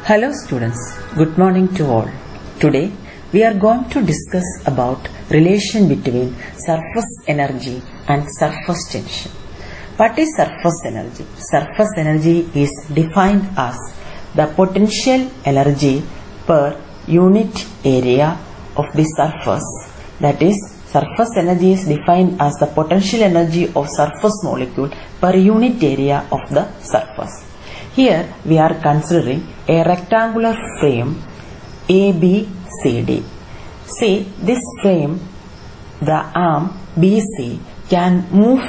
Hello students, good morning to all. Today we are going to discuss about relation between surface energy and surface tension. What is surface energy? Surface energy is defined as the potential energy per unit area of the surface. That is, surface energy is defined as the potential energy of surface molecule per unit area of the surface. Here we are considering a rectangular frame ABCD. See, this frame, the arm BC can move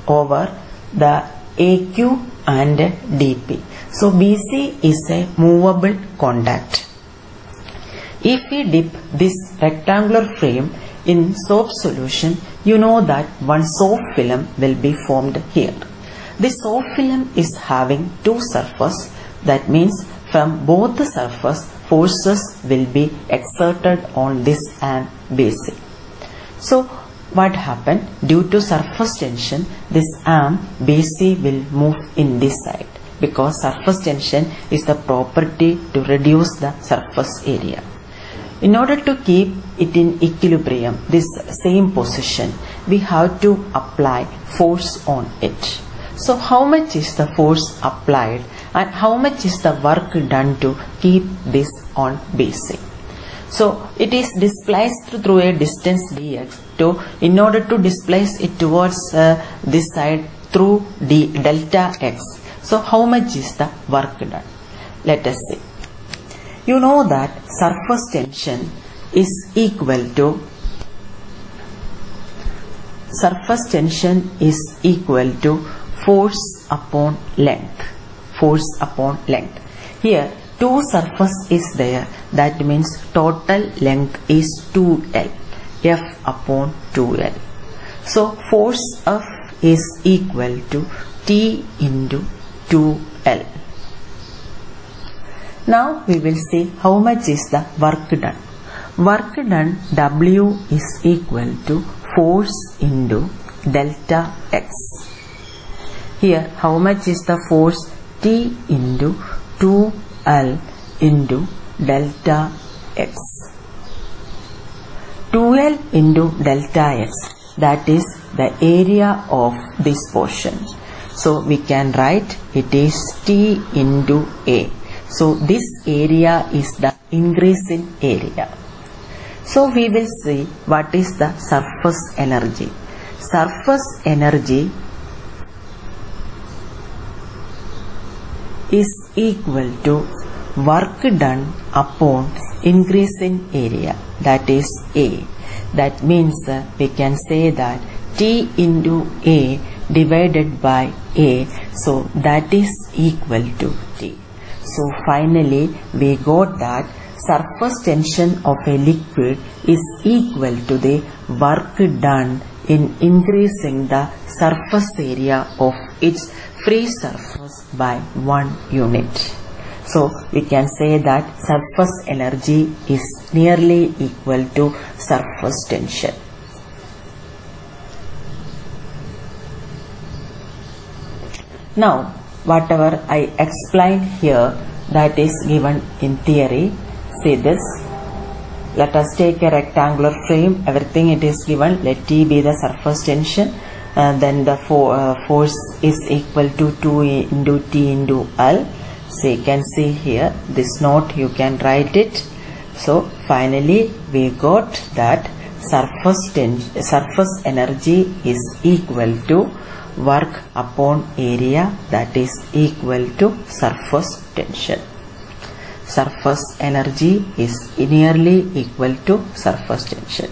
over the AQ and DP. So BC is a movable contact. If we dip this rectangular frame in soap solution, you know that one soap film will be formed here. The soap film is having two surfaces. That means from both the surface, forces will be exerted on this and BC. So what happened? Due to surface tension, this arm BC will move in this side, because surface tension is the property to reduce the surface area. In order to keep it in equilibrium, this same position, we have to apply force on it. So how much is the force applied and how much is the work done to keep this on BC? So it is displaced through a distance dx. In order to displace it towards this side through delta x. So how much is the work done? Let us see. You know that surface tension is equal to force upon length. Here two surface is there, that means total length is 2L, F upon 2L. So force F is equal to T into 2L. Now we will see how much is the work done. Work done, W is equal to force into delta x. Here how much is the force? T into 2L into delta x. 2L into delta x, that is the area of this portion. So we can write it is T into A. So this area is the increase in area. So we will see what is the surface energy. Surface energy is equal to work done upon increase in area, that is A. That means we can say that T into A divided by A, so that is equal to T. So finally we got that surface tension of a liquid is equal to the work done in increasing the surface area of its free surface by 1 unit. So we can say that surface energy is nearly equal to surface tension. Now whatever I explained here, that is given in theory. See this. Let us take a rectangular frame. Everything it is given. Let T be the surface tension. Then the force is equal to 2 into T into L. So you can see here this note, you can write it. So finally we got that surface energy is equal to work upon area, that is equal to surface tension. Surface energy is nearly equal to surface tension.